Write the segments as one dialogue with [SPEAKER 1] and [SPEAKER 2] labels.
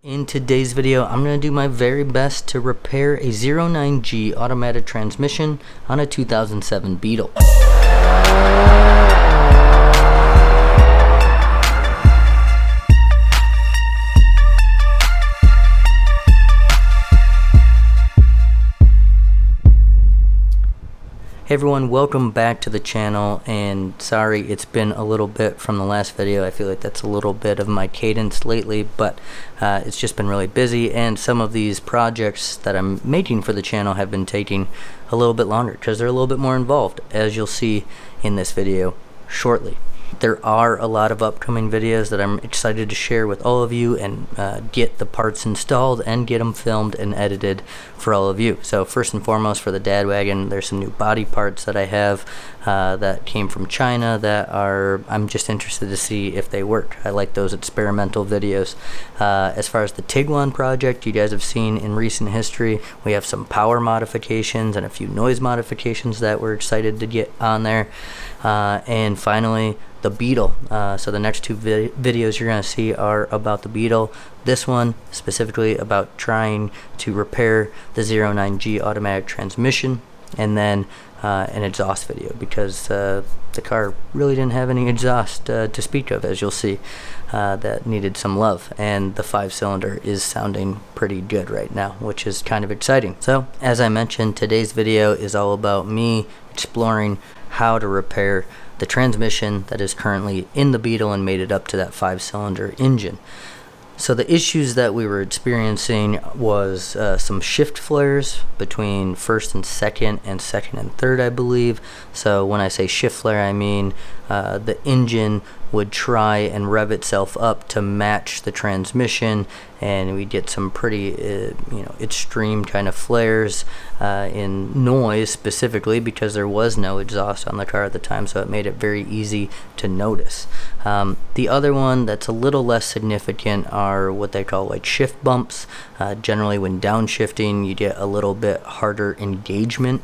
[SPEAKER 1] In today's video, I'm going to do my very best to repair a 09G automatic transmission on a 2007 Beetle. Hey everyone, welcome back to the channel, and sorry it's been a little bit from the last video. I feel like that's a little bit of my cadence lately, but it's just been really busy, and some of these projects that I'm making for the channel have been taking a little bit longer because they're a little bit more involved, as you'll see in this video shortly. There are a lot of upcoming videos that I'm excited to share with all of you and get the parts installed and get them filmed and edited for all of you. So first and foremost, for the dad wagon, there's some new body parts that I have that came from China that I'm just interested to see if they work. I like those experimental videos. As far as the Tiguan project, you guys have seen in recent history, we have some power modifications and a few noise modifications that we're excited to get on there. And finally, the Beetle. So the next two videos you're going to see are about the Beetle. This one specifically about trying to repair the 09G automatic transmission, and then an exhaust video because the car really didn't have any exhaust to speak of, as you'll see, that needed some love, and the 5-cylinder is sounding pretty good right now, which is kind of exciting. So as I mentioned, today's video is all about me exploring how to repair the transmission that is currently in the Beetle and made it up to that 5-cylinder engine. So the issues that we were experiencing was some shift flares between first and second and third, I believe. So when I say shift flare, I mean the engine would try and rev itself up to match the transmission, and we get some pretty extreme kind of flares in noise, specifically because there was no exhaust on the car at the time, so it made it very easy to notice. The other one that's a little less significant are what they call like shift bumps. Generally when downshifting, you get a little bit harder engagement,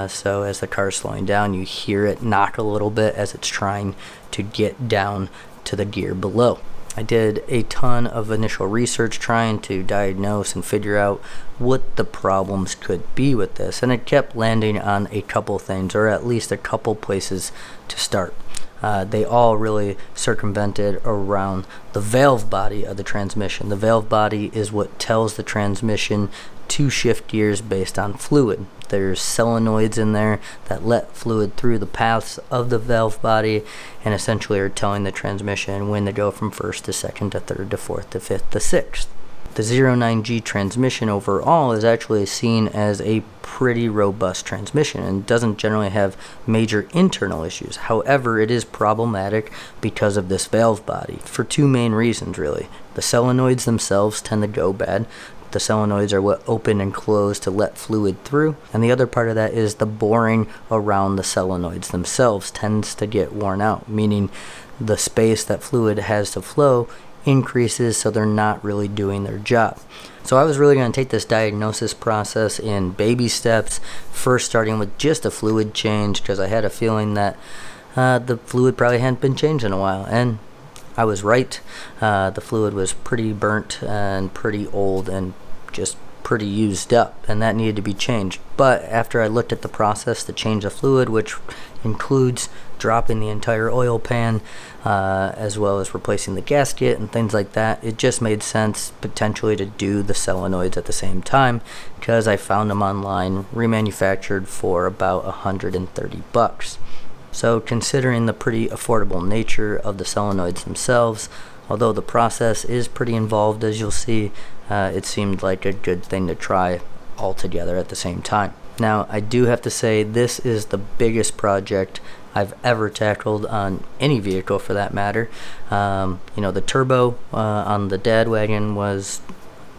[SPEAKER 1] so as the car is slowing down, you hear it knock a little bit as it's trying to get down to the gear below. I did a ton of initial research trying to diagnose and figure out what the problems could be with this, and it kept landing on a couple things, or at least a couple places to start. They all really circumvented around the valve body of the transmission. The valve body is what tells the transmission to shift gears based on fluid. There's solenoids in there that let fluid through the paths of the valve body and essentially are telling the transmission when to go from first to second to third to fourth to fifth to sixth. The 09G transmission overall is actually seen as a pretty robust transmission and doesn't generally have major internal issues. However, it is problematic because of this valve body for two main reasons, really. The solenoids themselves tend to go bad. The solenoids are what open and close to let fluid through, and the other part of that is the boring around the solenoids themselves tends to get worn out, meaning the space that fluid has to flow increases, so they're not really doing their job. So I was really going to take this diagnosis process in baby steps, first starting with just a fluid change because I had a feeling that the fluid probably hadn't been changed in a while, and I was right. The fluid was pretty burnt and pretty old and just pretty used up, and that needed to be changed. But after I looked at the process to change the fluid, which includes dropping the entire oil pan as well as replacing the gasket and things like that, it just made sense potentially to do the solenoids at the same time because I found them online remanufactured for about $130. So considering the pretty affordable nature of the solenoids themselves, although the process is pretty involved, as you'll see, it seemed like a good thing to try all together at the same time. Now, I do have to say this is the biggest project I've ever tackled on any vehicle for that matter. The turbo on the dad wagon was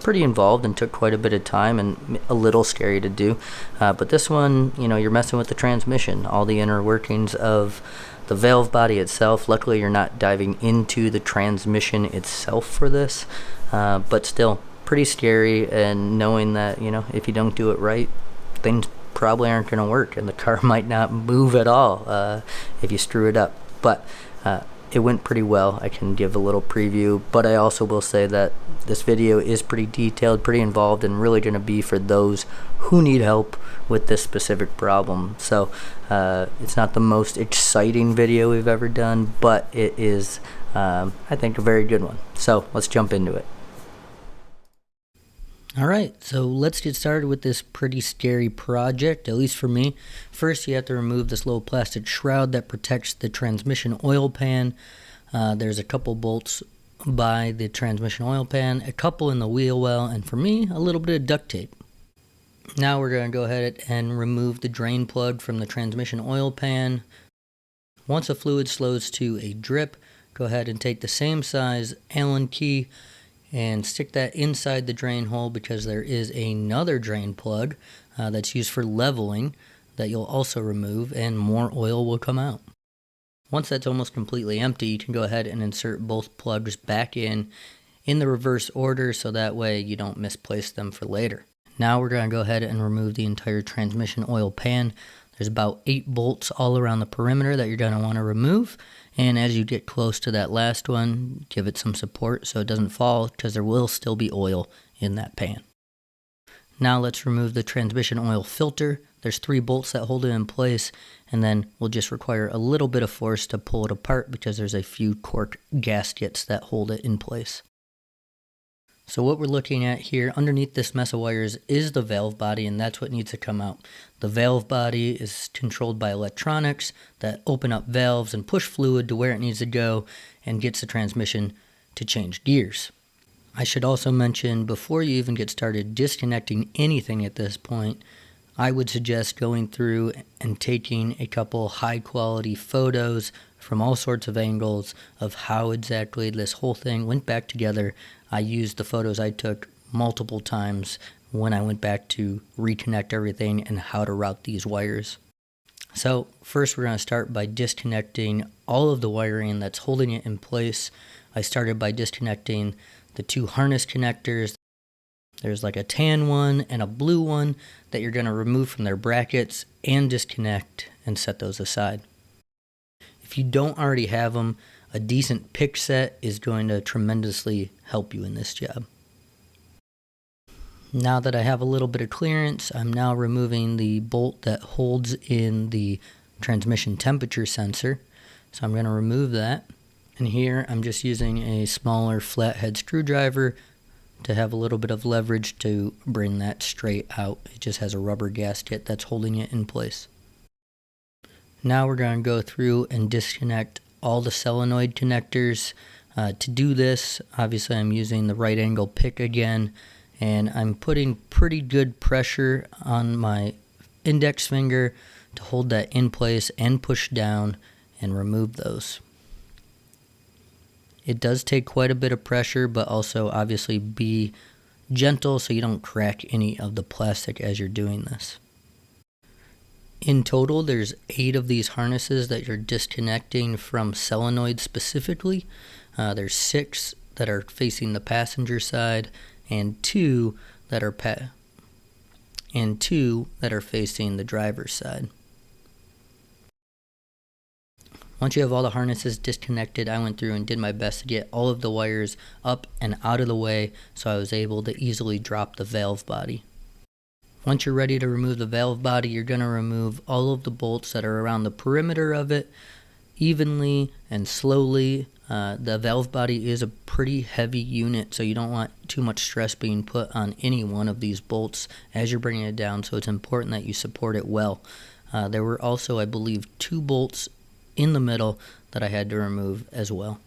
[SPEAKER 1] pretty involved and took quite a bit of time and a little scary to do, but this one, you're messing with the transmission, all the inner workings of the valve body itself. Luckily you're not diving into the transmission itself for this, but still pretty scary, and knowing that if you don't do it right, things probably aren't going to work and the car might not move at all if you screw it up. But it went pretty well. I can give a little preview, but I also will say that this video is pretty detailed, pretty involved, and really going to be for those who need help with this specific problem. So it's not the most exciting video we've ever done, but it is, I think, a very good one. So let's jump into it. Alright, so let's get started with this pretty scary project, at least for me. First, you have to remove this little plastic shroud that protects the transmission oil pan. There's a couple bolts by the transmission oil pan, a couple in the wheel well, and for me, a little bit of duct tape. Now we're going to go ahead and remove the drain plug from the transmission oil pan. Once the fluid slows to a drip, go ahead and take the same size Allen key and stick that inside the drain hole, because there is another drain plug that's used for leveling that you'll also remove, and more oil will come out. Once that's almost completely empty, you can go ahead and insert both plugs back in the reverse order, so that way you don't misplace them for later. Now we're going to go ahead and remove the entire transmission oil pan. There's about 8 bolts all around the perimeter that you're going to want to remove. And as you get close to that last one, give it some support so it doesn't fall, because there will still be oil in that pan. Now let's remove the transmission oil filter. There's 3 bolts that hold it in place, and then we'll just require a little bit of force to pull it apart, because there's a few cork gaskets that hold it in place. So what we're looking at here underneath this mess of wires is the valve body, and that's what needs to come out. The valve body is controlled by electronics that open up valves and push fluid to where it needs to go and gets the transmission to change gears. I should also mention, before you even get started disconnecting anything at this point, I would suggest going through and taking a couple high quality photos from all sorts of angles of how exactly this whole thing went back together. I used the photos I took multiple times when I went back to reconnect everything and how to route these wires. So first we're going to start by disconnecting all of the wiring that's holding it in place. I started by disconnecting the 2 harness connectors. There's like a tan one and a blue one that you're going to remove from their brackets and disconnect and set those aside. If you don't already have them, a decent pick set is going to tremendously help you in this job. Now that I have a little bit of clearance, I'm now removing the bolt that holds in the transmission temperature sensor. So I'm going to remove that. And here I'm just using a smaller flathead screwdriver to have a little bit of leverage to bring that straight out. It just has a rubber gasket that's holding it in place. Now we're going to go through and disconnect all the solenoid connectors. To do this, obviously I'm using the right angle pick again, and I'm putting pretty good pressure on my index finger to hold that in place and push down and remove those. It does take quite a bit of pressure, but also obviously be gentle so you don't crack any of the plastic as you're doing this. In total, there's 8 of these harnesses that you're disconnecting from solenoid specifically. There's 6 that are facing the passenger side, and 2 that are facing the driver's side. Once you have all the harnesses disconnected, I went through and did my best to get all of the wires up and out of the way so I was able to easily drop the valve body. Once you're ready to remove the valve body, you're going to remove all of the bolts that are around the perimeter of it evenly and slowly. The valve body is a pretty heavy unit, so you don't want too much stress being put on any one of these bolts as you're bringing it down, so it's important that you support it well. There were also, I believe, 2 bolts in the middle that I had to remove as well.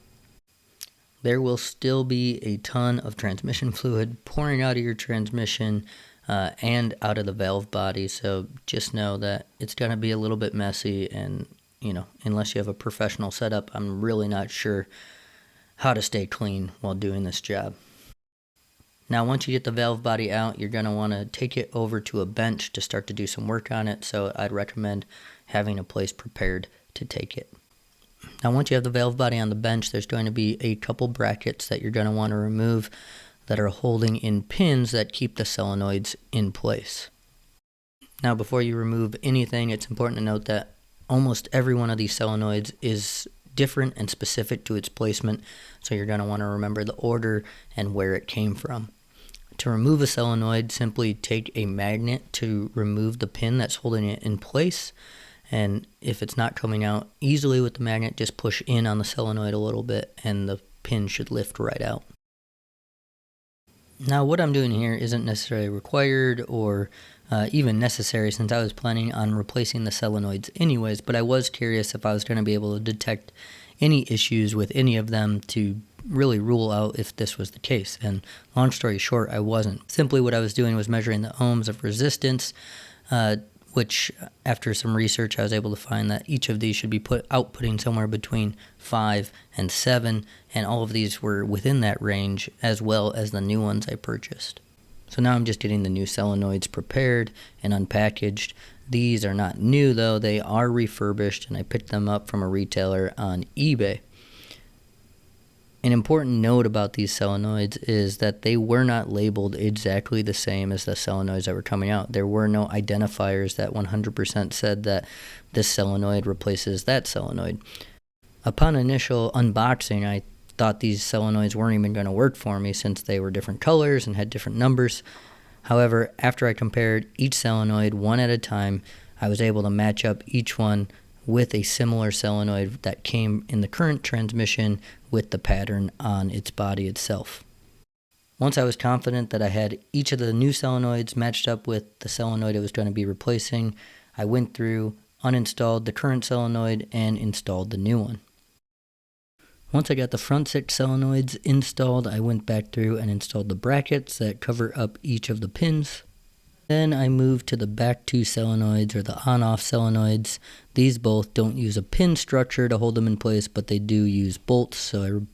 [SPEAKER 1] There will still be a ton of transmission fluid pouring out of your transmission and out of the valve body, so just know that it's going to be a little bit messy, and unless you have a professional setup, I'm really not sure how to stay clean while doing this job. Now once you get the valve body out, you're going to want to take it over to a bench to start to do some work on it, so I'd recommend having a place prepared to take it. Now once you have the valve body on the bench, there's going to be a couple brackets that you're going to want to remove that are holding in pins that keep the solenoids in place. Now before you remove anything, it's important to note that almost every one of these solenoids is different and specific to its placement, so you're going to want to remember the order and where it came from. To remove a solenoid, simply take a magnet to remove the pin that's holding it in place, and if it's not coming out easily with the magnet, just push in on the solenoid a little bit and the pin should lift right out. Now what I'm doing here isn't necessarily required or even necessary, since I was planning on replacing the solenoids anyways, but I was curious if I was going to be able to detect any issues with any of them to really rule out if this was the case. And long story short, I wasn't. Simply what I was doing was measuring the ohms of resistance, which after some research I was able to find that each of these should be outputting somewhere between 5 and 7, and all of these were within that range, as well as the new ones I purchased. So now I'm just getting the new solenoids prepared and unpackaged. These are not new though, they are refurbished, and I picked them up from a retailer on eBay. An important note about these solenoids is that they were not labeled exactly the same as the solenoids that were coming out. There were no identifiers that 100% said that this solenoid replaces that solenoid. Upon initial unboxing, I thought these solenoids weren't even going to work for me since they were different colors and had different numbers. However, after I compared each solenoid one at a time, I was able to match up each one with a similar solenoid that came in the current transmission with the pattern on its body itself. Once I was confident that I had each of the new solenoids matched up with the solenoid it was going to be replacing, I went through, uninstalled the current solenoid, and installed the new one. Once I got the front 6 solenoids installed, I went back through and installed the brackets that cover up each of the pins. Then I moved to the back 2 solenoids, or the on-off solenoids. These both don't use a pin structure to hold them in place, but they do use bolts, so I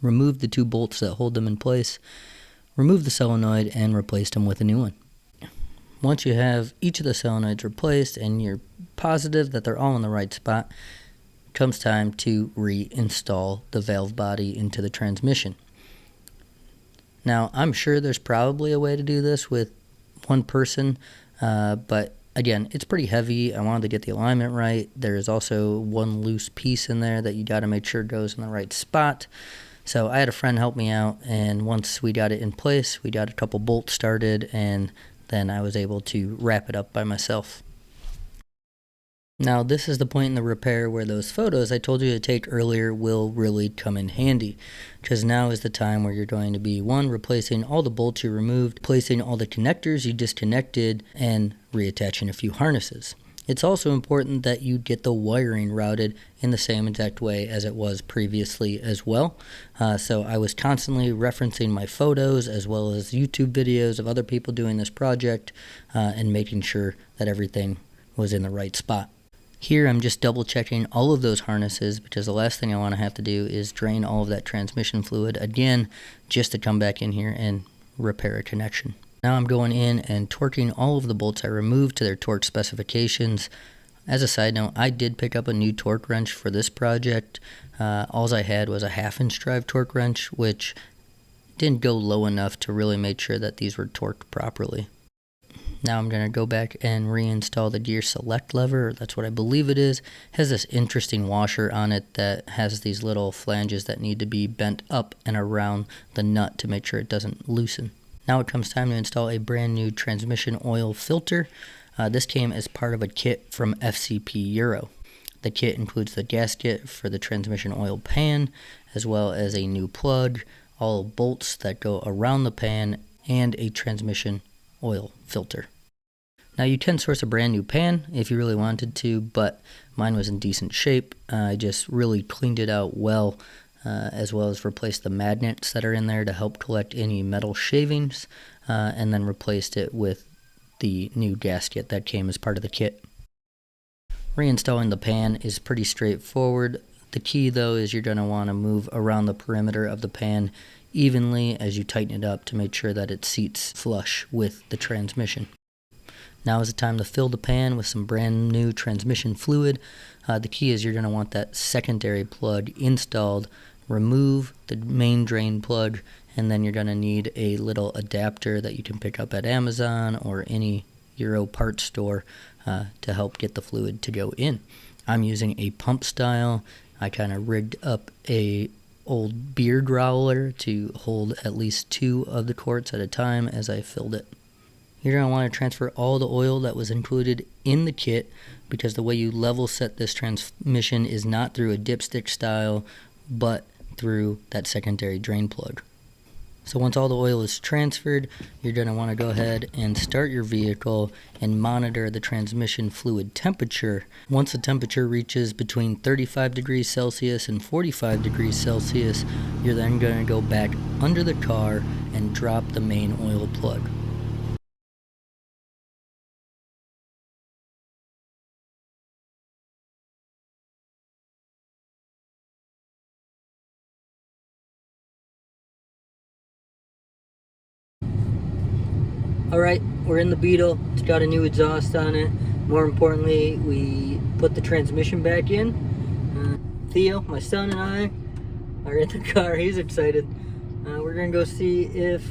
[SPEAKER 1] removed the 2 bolts that hold them in place, removed the solenoid, and replaced them with a new one. Once you have each of the solenoids replaced and you're positive that they're all in the right spot, it comes time to reinstall the valve body into the transmission. Now, I'm sure there's probably a way to do this with one person, but again, it's pretty heavy. I wanted to get the alignment right. There is also one loose piece in there that you got to make sure goes in the right spot. So I had a friend help me out, and once we got it in place, we got a couple bolts started, and then I was able to wrap it up by myself. Now, this is the point in the repair where those photos I told you to take earlier will really come in handy, because now is the time where you're going to be, 1, replacing all the bolts you removed, placing all the connectors you disconnected, and reattaching a few harnesses. It's also important that you get the wiring routed in the same exact way as it was previously as well. So I was constantly referencing my photos as well as YouTube videos of other people doing this project and making sure that everything was in the right spot. Here I'm just double checking all of those harnesses, because the last thing I want to have to do is drain all of that transmission fluid again just to come back in here and repair a connection. Now I'm going in and torquing all of the bolts I removed to their torque specifications. As a side note, I did pick up a new torque wrench for this project. All I had was a 1/2-inch drive torque wrench, which didn't go low enough to really make sure that these were torqued properly. Now I'm going to go back and reinstall the gear select lever. That's what I believe it is. It has this interesting washer on it that has these little flanges that need to be bent up and around the nut to make sure it doesn't loosen. Now it comes time to install a brand new transmission oil filter. This came as part of a kit from FCP Euro. The kit includes the gasket for the transmission oil pan, as well as a new plug, all bolts that go around the pan, and a transmission oil filter. Now you can source a brand new pan if you really wanted to, but mine was in decent shape. I just really cleaned it out well as replaced the magnets that are in there to help collect any metal shavings, and then replaced it with the new gasket that came as part of the kit. Reinstalling the pan is pretty straightforward. The key though is you're going to want to move around the perimeter of the pan evenly as you tighten it up to make sure that it seats flush with the transmission. Now is the time to fill the pan with some brand new transmission fluid. The key is you're going to want that secondary plug installed. Remove the main drain plug, and then you're going to need a little adapter that you can pick up at Amazon or any Euro parts store to help get the fluid to go in. I'm using a pump style I kind of rigged up a old beer growler to hold at least 2 of the quarts at a time as I filled it. You're going to want to transfer all the oil that was included in the kit, because the way you level set this transmission is not through a dipstick style, but through that secondary drain plug. So once all the oil is transferred, you're going to want to go ahead and start your vehicle and monitor the transmission fluid temperature. Once the temperature reaches between 35 degrees Celsius and 45 degrees Celsius, you're then going to go back under the car and drop the main oil plug. Alright, we're in the Beetle. It's got a new exhaust on it. More importantly, we put the transmission back in. Theo, my son, and I are in the car. He's excited. We're going to go see if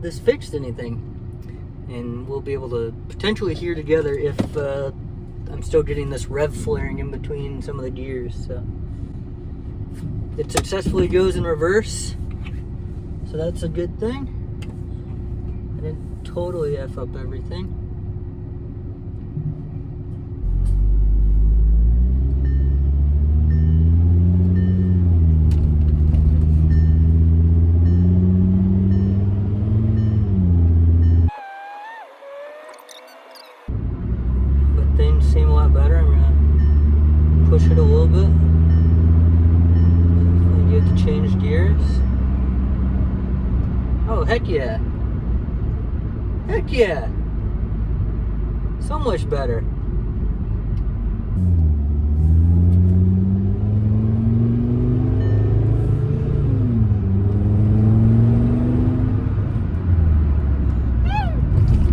[SPEAKER 1] this fixed anything. And we'll be able to potentially hear together if I'm still getting this rev flaring in between some of the gears. So it successfully goes in reverse. So that's a good thing. I didn't totally F up everything. But things seem a lot better. I'm gonna push it a little bit. You have to change gears. Oh, heck yeah. Heck yeah! So much better.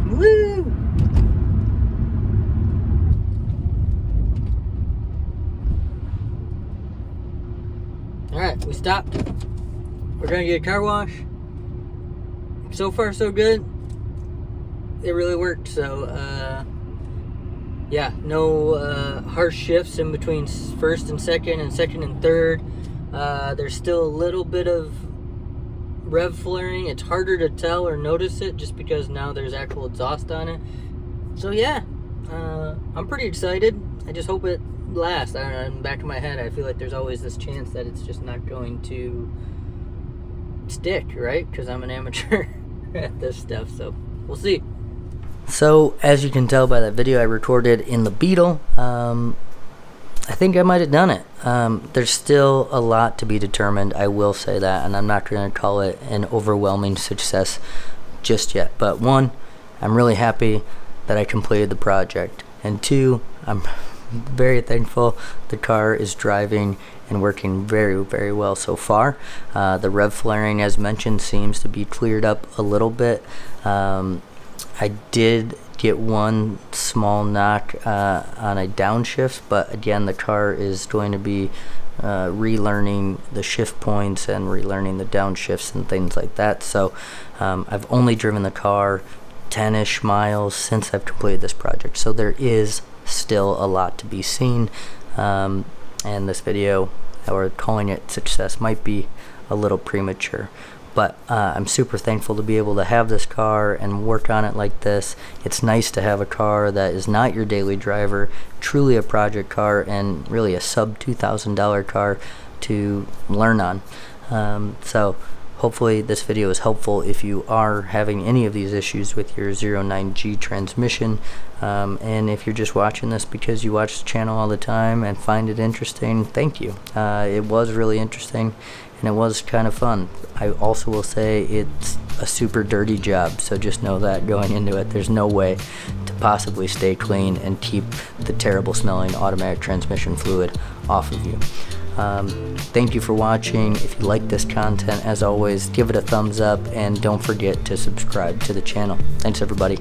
[SPEAKER 1] Woo! Alright, we stopped. We're gonna get a car wash. So far, so good. It really worked. So yeah, no harsh shifts in between first and second and third. There's still a little bit of rev flaring. It's harder to tell or notice it just because now there's actual exhaust on it. So yeah, I'm pretty excited. I just hope it lasts. I don't know, in the back of my head I feel like there's always this chance that it's just not going to stick, right? Because I'm an amateur at this stuff, so we'll see. So, as you can tell by that video I recorded in the Beetle, I think I might have done it. There's still a lot to be determined, I will say that, and I'm not going to call it an overwhelming success just yet. But 1, I'm really happy that I completed the project, and 2, I'm very thankful the car is driving and working very, very well so far. The rev flaring, as mentioned, seems to be cleared up a little bit. I did get one small knock on a downshift, but again, the car is going to be relearning the shift points and relearning the downshifts and things like that. So I've only driven the car 10-ish miles since I've completed this project, so there is still a lot to be seen, and this video, or calling it success, might be a little premature. But I'm super thankful to be able to have this car and work on it like this. It's nice to have a car that is not your daily driver, truly a project car, and really a sub $2,000 car to learn on. So hopefully this video is helpful if you are having any of these issues with your 09G transmission. And if you're just watching this because you watch the channel all the time and find it interesting, thank you. It was really interesting. And it was kind of fun. I also will say it's a super dirty job, so just know that going into it. There's no way to possibly stay clean and keep the terrible smelling automatic transmission fluid off of you. Thank you for watching. If you like this content, as always, give it a thumbs up and don't forget to subscribe to the channel. Thanks everybody.